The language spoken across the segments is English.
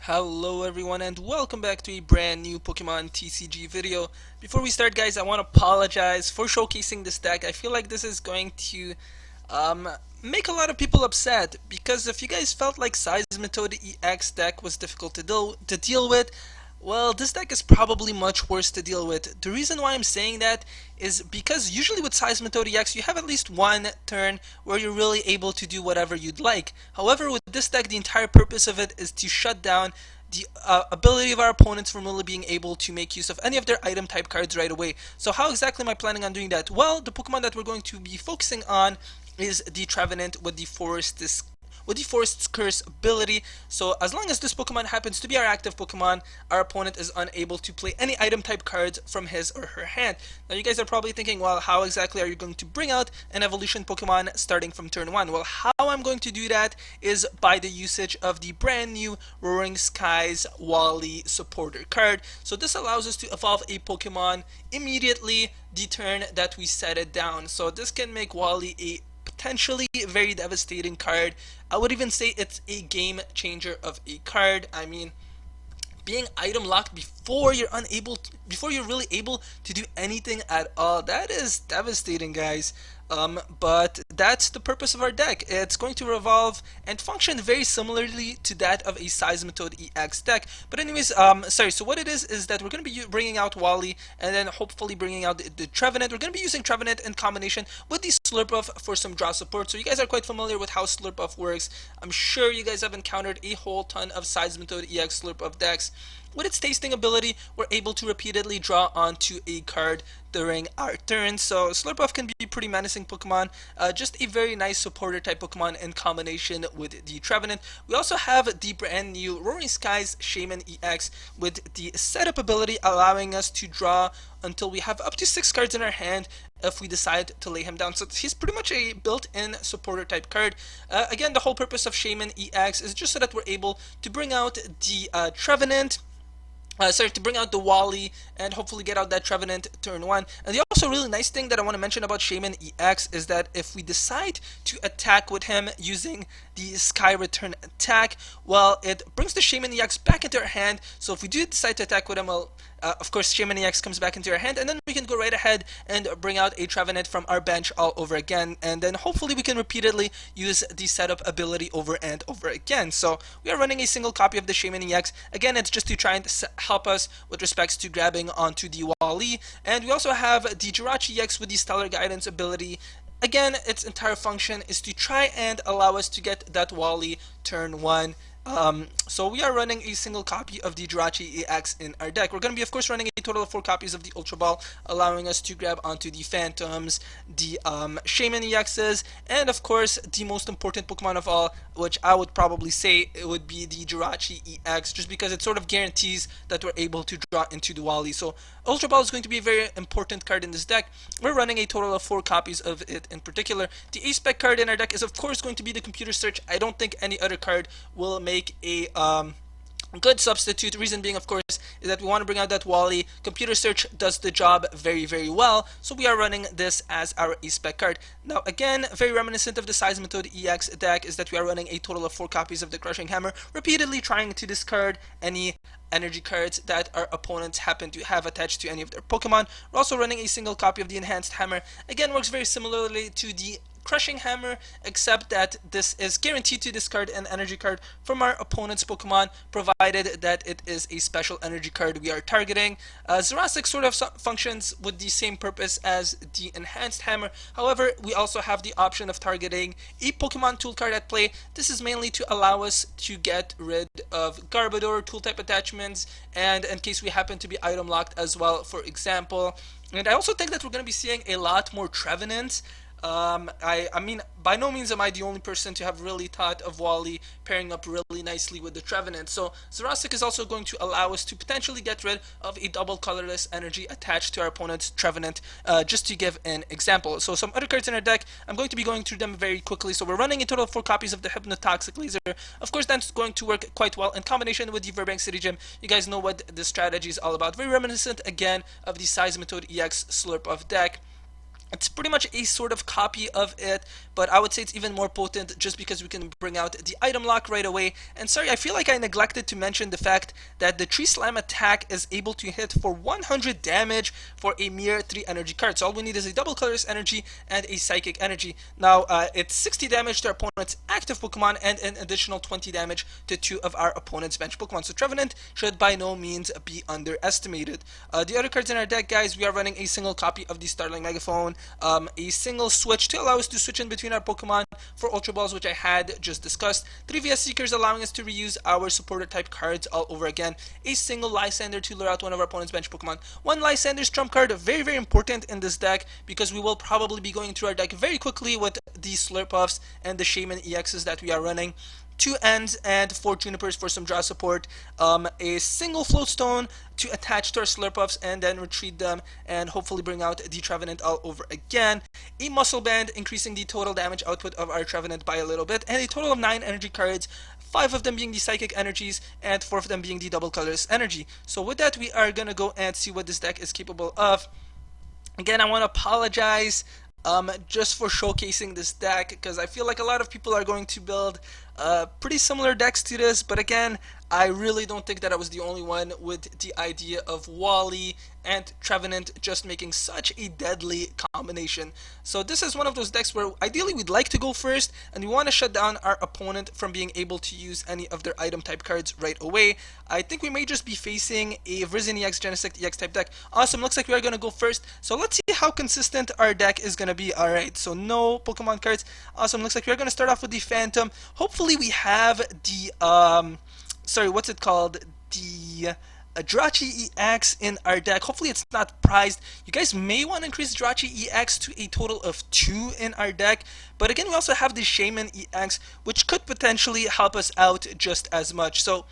Hello everyone and welcome back to a brand new Pokemon TCG video. Before we start guys, I want to apologize for showcasing this deck. I feel like this is going to um, make a lot of people upset because if you guys felt like Seismitoad EX deck was difficult to deal with, well, this deck is probably much worse to deal with. The reason why I'm saying that is because usually with Seismitoad EX, you have at least one turn where you're really able to do whatever you'd like. However, with this deck, the entire purpose of it is to shut down the ability of our opponents from really being able to make use of any of their item type cards right away. So how exactly am I planning on doing that? Well, the Pokemon that we're going to be focusing on is the Trevenant with the Forest's Curse ability. So as long as this Pokemon happens to be our active Pokemon, our opponent is unable to play any item type cards from his or her hand. Now you guys are probably thinking, well, how exactly are you going to bring out an evolution Pokemon starting from turn 1? Well, how I'm going to do that is by the usage of the brand new Roaring Skies Wally supporter card. So this allows us to evolve a Pokemon immediately the turn that we set it down. So this can make Wally a potentially very devastating card. I would even say it's a game changer of a card. I mean, being item locked before you're really able to do anything at all, that is devastating, guys. But that's the purpose of our deck. It's going to revolve and function very similarly to that of a Seismitoad EX deck. But anyways, so what it is that we're going to be bringing out Wally and then hopefully bringing out the Trevenant. We're going to be using Trevenant in combination with the Slurpuff for some draw support. So you guys are quite familiar with how Slurpuff works. I'm sure you guys have encountered a whole ton of Seismitoad EX Slurpuff decks. With its tasting ability, we're able to repeatedly draw onto a card during our turn. So Slurpuff can be a pretty menacing Pokemon, just a very nice supporter type Pokemon in combination with the Trevenant. We also have the brand new Roaring Skies Shaman EX with the setup ability allowing us to draw until we have up to 6 cards in our hand if we decide to lay him down. So he's pretty much a built-in supporter type card. Again, the whole purpose of Shaman EX is just so that we're able to bring out the Trevenant, to bring out the Wally and hopefully get out that Trevenant turn 1. And the also really nice thing that I want to mention about Shaman EX is that if we decide to attack with him using the Sky Return attack, well, it brings the Shaman EX back into our hand. So if we do decide to attack with him, well, of course, Shaman EX comes back into our hand, and then we can go right ahead and bring out a Trevenant from our bench all over again, and then hopefully we can repeatedly use the setup ability over and over again. So we are running a single copy of the Shaman EX. Again, it's just to try and help us with respects to grabbing onto the Wally, and we also have the Jirachi EX with the Stellar Guidance ability. Again, its entire function is to try and allow us to get that Wally turn 1. So we are running a single copy of the Jirachi EX in our deck. We're going to be, of course, running a total of 4 copies of the Ultra Ball, allowing us to grab onto the Phantoms, the Shaman EXs, and, of course, the most important Pokemon of all, which I would probably say it would be the Jirachi EX, just because it sort of guarantees that we're able to draw into the Wally. So Ultra Ball is going to be a very important card in this deck. We're running a total of 4 copies of it in particular. The A-Spec card in our deck is, of course, going to be the Computer Search. I don't think any other card will make a good substitute. Reason being, of course, is that we want to bring out that Wally. Computer Search does the job very, very well, so we are running this as our A-Spec card. Now, again, very reminiscent of the Seismitoad EX deck is that we are running a total of 4 copies of the Crushing Hammer, repeatedly trying to discard any energy cards that our opponents happen to have attached to any of their Pokemon. We're also running a single copy of the Enhanced Hammer. Again, works very similarly to the Crushing Hammer, except that this is guaranteed to discard an energy card from our opponent's Pokemon, provided that it is a special energy card we are targeting. Zerastic sort of functions with the same purpose as the Enhanced Hammer. However, we also have the option of targeting a Pokemon tool card at play. This is mainly to allow us to get rid of Garbodor tool type attachments, and in case we happen to be item locked as well, for example. And I also think that we're going to be seeing a lot more Trevenants. I mean, by no means am I the only person to have really thought of Wally pairing up really nicely with the Trevenant. So Zerastic is also going to allow us to potentially get rid of a double colorless energy attached to our opponent's Trevenant, just to give an example. So some other cards in our deck, I'm going to be going through them very quickly. So we're running a total of 4 copies of the Hypnotoxic Laser. Of course, that's going to work quite well in combination with the Verbank City Gym. You guys know what this strategy is all about. Very reminiscent, again, of the Seismitoad EX Slurpuff deck. It's pretty much a sort of copy of it, but I would say it's even more potent just because we can bring out the item lock right away. And sorry, I feel like I neglected to mention the fact that the Tree Slam attack is able to hit for 100 damage for a mere 3 energy cards. So all we need is a double colorless energy and a psychic energy. Now, it's 60 damage to our opponent's active Pokemon and an additional 20 damage to 2 of our opponent's bench Pokemon. So Trevenant should by no means be underestimated. The other cards in our deck, guys, we are running a single copy of the Starling Megaphone, a single switch to allow us to switch in between our Pokemon for Ultra Balls, which I had just discussed, 3 VS Seekers allowing us to reuse our supporter type cards all over again, a single Lysander to lure out one of our opponent's bench Pokemon, one Lysander's trump card, very very important in this deck because we will probably be going through our deck very quickly with the Slurpuffs and the Shaman EXs that we are running. 2 Ends and 4 Junipers for some draw support, a single Floatstone to attach to our Slurpuffs and then retreat them and hopefully bring out the Trevenant all over again, a Muscle Band increasing the total damage output of our Trevenant by a little bit, and a total of 9 energy cards, 5 of them being the Psychic Energies and 4 of them being the Double Colorless Energy. So with that, we are going to go and see what this deck is capable of. Again, I want to apologize just for showcasing this deck because I feel like a lot of people are going to build pretty similar decks to this, but again, I really don't think that I was the only one with the idea of Wally and Trevenant just making such a deadly combination. So this is one of those decks where ideally we'd like to go first and we want to shut down our opponent from being able to use any of their item type cards right away. I think we may just be facing a Vrisen EX Genesect EX type deck. Awesome, looks like we are going to go first. So let's see how consistent our deck is going to be. Alright, so no Pokemon cards. Awesome, looks like we're going to start off with the Phantom. Hopefully we have the sorry, what's it called? The Jirachi EX in our deck. Hopefully it's not prized. You guys may want to increase Jirachi EX to a total of 2 in our deck. But again, we also have the Shaman EX, which could potentially help us out just as much. So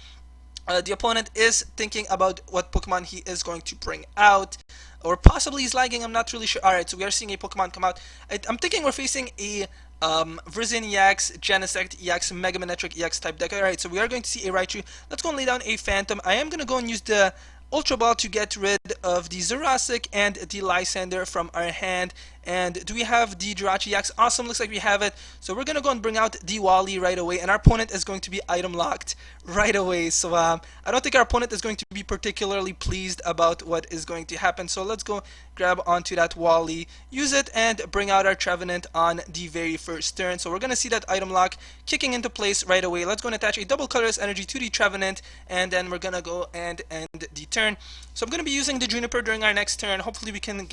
the opponent is thinking about what Pokemon he is going to bring out. Or possibly he's lagging, I'm not really sure. Alright, so we are seeing a Pokemon come out. I'm thinking we're facing a Vrisen EX, Genesect EX, Mega Manectric EX type deck. Alright, so we are going to see a Raichu. Let's go and lay down a Phantom. I am going to go and use the Ultra Ball to get rid of the Jurassic and the Lysander from our hand. And do we have the Jirachi EX? Awesome, looks like we have it. So we're going to go and bring out the Wally right away. And our opponent is going to be item locked right away. So I don't think our opponent is going to be particularly pleased about what is going to happen. So let's go grab onto that Wally, use it, and bring out our Trevenant on the very first turn. So we're going to see that item lock kicking into place right away. Let's go and attach a double colorless energy to the Trevenant. And then we're going to go and end the turn. So I'm going to be using the Juniper during our next turn. Hopefully we can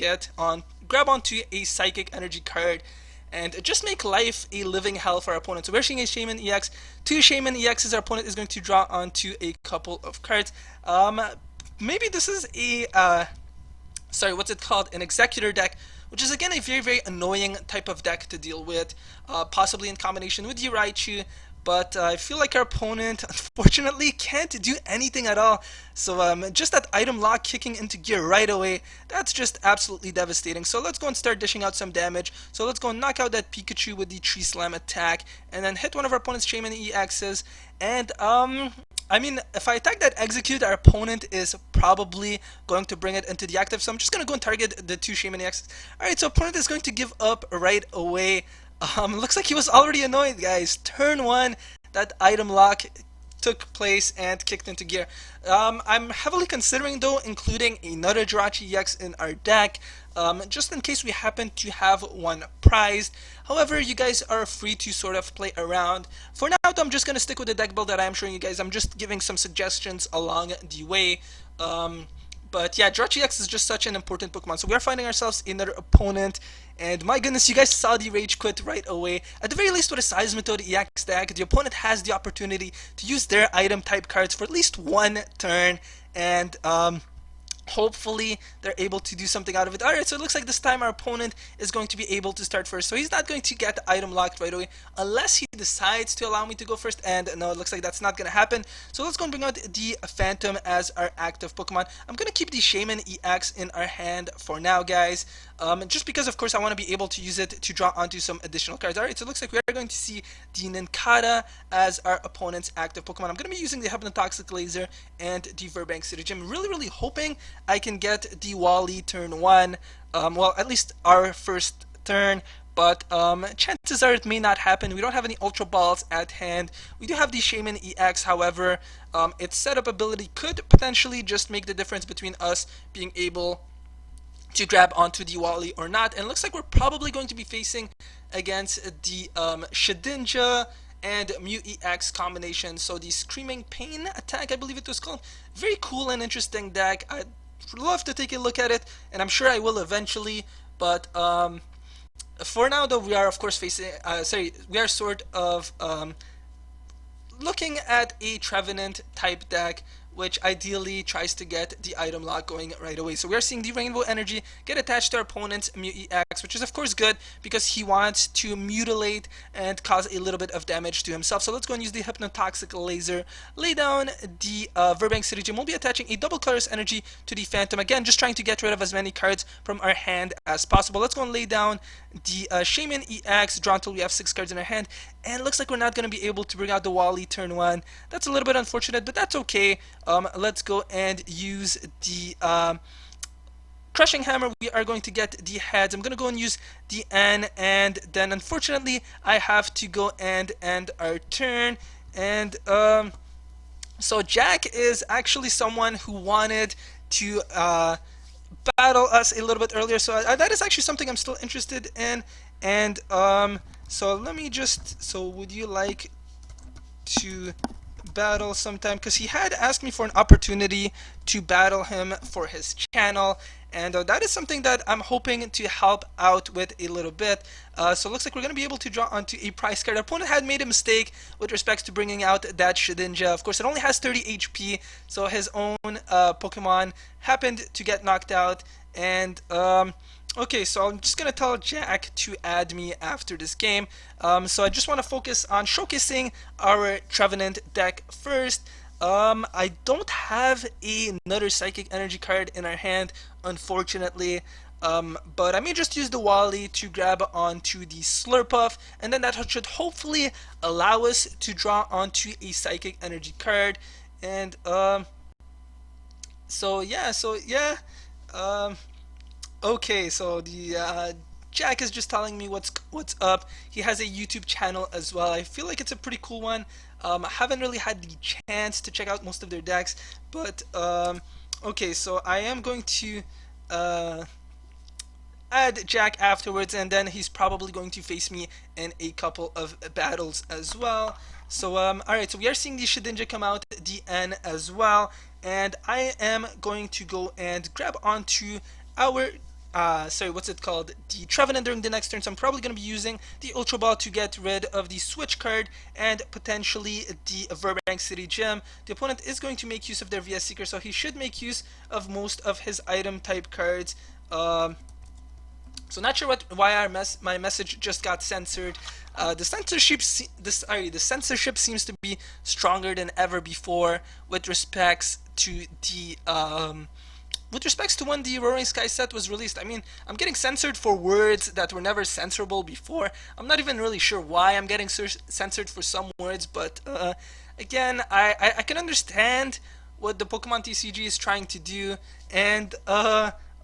grab onto a Psychic Energy card and just make life a living hell for our opponent. So we're seeing a Shaman EX. 2 Shaman EXs, our opponent is going to draw onto a couple of cards. Maybe this is a, sorry, what's it called? An Executor deck, which is again a very, very annoying type of deck to deal with, possibly in combination with the Raichu. But I feel like our opponent, unfortunately, can't do anything at all. So just that item lock kicking into gear right away, that's just absolutely devastating. So let's go and start dishing out some damage. So let's go and knock out that Pikachu with the Tree Slam attack, and then hit one of our opponent's Shaman EXs. And I mean, if I attack that Execute, our opponent is probably going to bring it into the active. So I'm just going to go and target the 2 Shaman EXs. Alright, so opponent is going to give up right away. Looks like he was already annoyed, guys. Turn 1, that item lock took place and kicked into gear. I'm heavily considering, though, including another Jirachi EX in our deck, just in case we happen to have one prized. However, you guys are free to sort of play around. For now, though, I'm just going to stick with the deck build that I'm showing you guys. I'm just giving some suggestions along the way. But yeah, Jirachi EX is just such an important Pokemon. So we are finding ourselves another opponent. And my goodness, you guys saw the Rage Quit right away. At the very least, with a Seismitoad EX deck, the opponent has the opportunity to use their item type cards for at least one turn. And hopefully they're able to do something out of it. Alright, so it looks like this time our opponent is going to be able to start first. So he's not going to get the item locked right away unless he decides to allow me to go first. And no, it looks like that's not going to happen. So let's go and bring out the Phantom as our active Pokemon. I'm going to keep the Shaman EX in our hand for now, guys. Just because, of course, I want to be able to use it to draw onto some additional cards. Alright, so it looks like we are going to see the Nincada as our opponent's active Pokemon. I'm going to be using the Hypnotoxic Laser and the Verbank City Gym. Really, really hoping I can get the Wally turn 1. Well, at least our first turn, but chances are it may not happen. We don't have any Ultra Balls at hand. We do have the Shaman EX, however, its setup ability could potentially just make the difference between us being able to grab onto the Wally or not. And it looks like we're probably going to be facing against the Shedinja and Mew EX combination. So the Screaming Pain attack, I believe it was called. Very cool and interesting deck. I'd love to take a look at it, and I'm sure I will eventually. But for now, though, we are of course facing. We are sort of looking at a Trevenant type deck, which ideally tries to get the item lock going right away. So we are seeing the Rainbow Energy get attached to our opponent's Mew EX, which is of course good because he wants to mutilate and cause a little bit of damage to himself. So let's go and use the Hypnotoxic Laser, lay down the Verbank City Gym. We'll be attaching a double Colorless Energy to the Phantom. Again, just trying to get rid of as many cards from our hand as possible. Let's go and lay down the Shaman EX, draw until we have 6 cards in our hand. And it looks like we're not going to be able to bring out the Wally turn 1. That's a little bit unfortunate, but that's okay. Let's go and use the Crushing Hammer. We are going to get the heads. I'm going to go and use the N, and then unfortunately I have to go and end our turn. And so Jack is actually someone who wanted to battle us a little bit earlier, so that is actually something I'm still interested in. And so let me just, so would you like to battle sometime? Because he had asked me for an opportunity to battle him for his channel, and that is something that I'm hoping to help out with a little bit. So it looks like we're going to be able to draw onto a prize card. Our opponent had made a mistake with respects to bringing out that Shedinja. Of course, it only has 30 HP, so his own Pokemon happened to get knocked out. And okay, so I'm just going to tell Jack to add me after this game. So I just want to focus on showcasing our Trevenant deck first. I don't have another Psychic Energy card in our hand, unfortunately. But I may just use the Wally to grab onto the Slurpuff, and then that should hopefully allow us to draw onto a Psychic Energy card. And okay, so the Jack is just telling me what's up. He has a YouTube channel as well. I feel like it's a pretty cool one. I haven't really had the chance to check out most of their decks, but okay, so I am going to add Jack afterwards, and then he's probably going to face me in a couple of battles as well. So alright, so we are seeing the Shedinja come out, the N as well, and I am going to go and grab onto our the Trevenant during the next turn. So I'm probably going to be using the Ultra Ball to get rid of the Switch card and potentially the Verbank City Gym. The opponent is going to make use of their VS Seeker, so he should make use of most of his item type cards. So not sure why my message just got censored. The censorship seems to be stronger than ever before with respects to the when the Roaring Sky set was released. I mean, I'm getting censored for words that were never censorable before. I'm not even really sure why I'm getting censored for some words, but again, I can understand what the Pokemon TCG is trying to do. And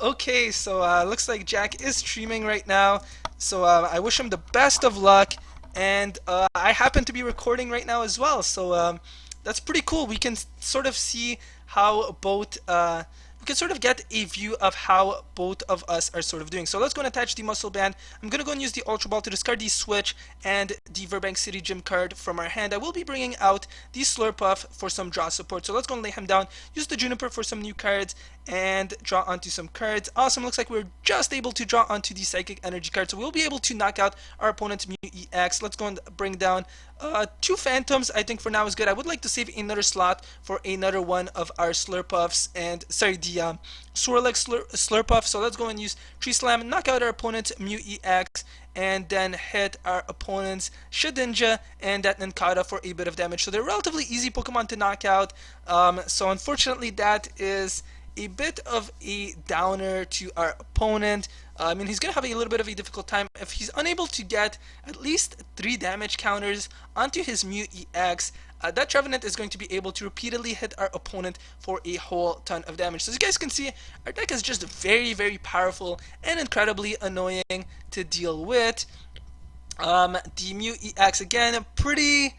okay, so looks like Jack is streaming right now, so I wish him the best of luck. And I happen to be recording right now as well, so that's pretty cool. We can sort of see how both we can sort of get a view of how both of us are sort of doing. So let's go and attach the Muscle Band. I'm going to go and use the Ultra Ball to discard the Switch and the Verbank City Gym card from our hand. I will be bringing out the Slurpuff for some draw support. So let's go and lay him down, use the Juniper for some new cards, and draw onto some cards. Awesome, looks like we're just able to draw onto the Psychic Energy card, so we'll be able to knock out our opponent's Mew EX. Let's go and bring down 2 Phantoms. I think for now is good. I would like to save another slot for another one of our Slurpuffs, and the Swirlex Slurpuff. So let's go and use Tree Slam, knock out our opponent's Mew EX, and then hit our opponent's Shedinja and that Nincada for a bit of damage. So they're relatively easy Pokemon to knock out. So unfortunately that is a bit of a downer to our opponent. I mean, he's going to have a little bit of a difficult time if he's unable to get at least 3 damage counters onto his Mew EX. that Trevenant is going to be able to repeatedly hit our opponent for a whole ton of damage. So as you guys can see, our deck is just very, very powerful and incredibly annoying to deal with. The Mew EX again, pretty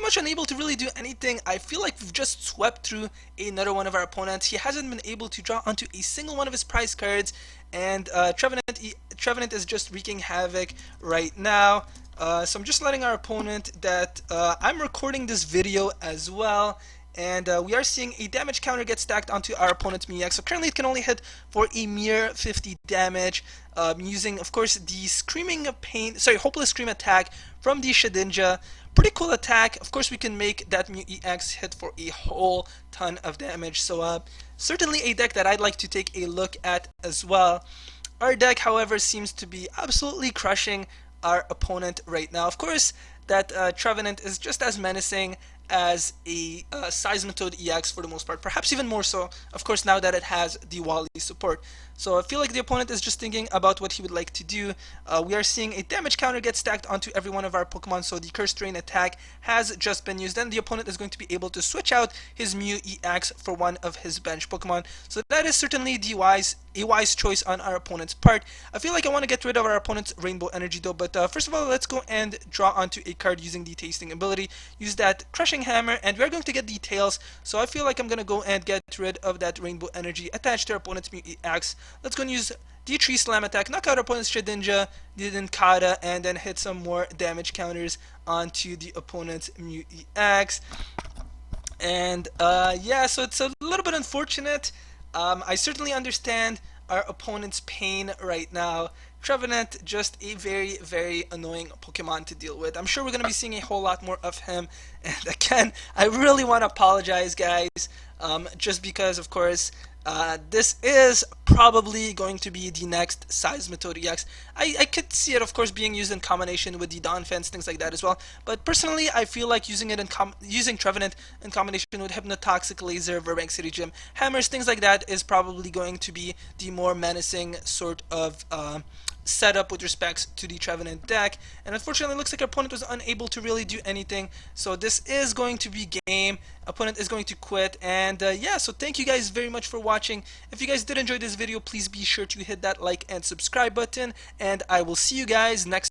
much unable to really do anything. I feel like we've just swept through another one of our opponents. He hasn't been able to draw onto a single one of his prize cards, and Trevenant is just wreaking havoc right now. So I'm just letting our opponent that I'm recording this video as well, and we are seeing a damage counter get stacked onto our opponent's Mew. So currently it can only hit for a mere 50 damage, using of course the Hopeless Scream attack from the Shedinja. Pretty cool attack. Of course we can make that Mew EX hit for a whole ton of damage. So certainly a deck that I'd like to take a look at as well. Our deck, however, seems to be absolutely crushing our opponent right now. Of course, that Trevenant is just as menacing as a Seismitoad EX for the most part, perhaps even more so, of course, now that it has the Wally support. So I feel like the opponent is just thinking about what he would like to do. We are seeing a damage counter get stacked onto every one of our Pokemon, so the Curse Drain attack has just been used. Then the opponent is going to be able to switch out his Mew EX for one of his bench Pokemon. So that is certainly a wise choice on our opponent's part. I feel like I want to get rid of our opponent's Rainbow Energy though, but first of all, let's go and draw onto a card using the Tasting ability. Use that Crushing Hammer, and we're going to get the Tails, so I feel like I'm going to go and get rid of that Rainbow Energy attached to our opponent's Mew EX. Let's go and use the Tree Slam attack, knock out our opponent's Shedinja, the Dinkata, and then hit some more damage counters onto the opponent's Mew EX. And yeah, so it's a little bit unfortunate. I certainly understand our opponent's pain right now. Trevenant, just a very, very annoying Pokemon to deal with. I'm sure we're going to be seeing a whole lot more of him. And again, I really want to apologize, guys, just because, of course, this is probably going to be the next Seismitoad EX. I could see it, of course, being used in combination with the Dawn Fence, things like that as well. But personally, I feel like using Trevenant in combination with Hypnotoxic Laser, Verbank City Gym, Hammers, things like that is probably going to be the more menacing sort of setup with respects to the Trevenant deck. And unfortunately, it looks like our opponent was unable to really do anything. So this is going to be game. Opponent is going to quit. And yeah, so thank you guys very much for watching. If you guys did enjoy this video, please be sure to hit that like and subscribe button. And I will see you guys next time.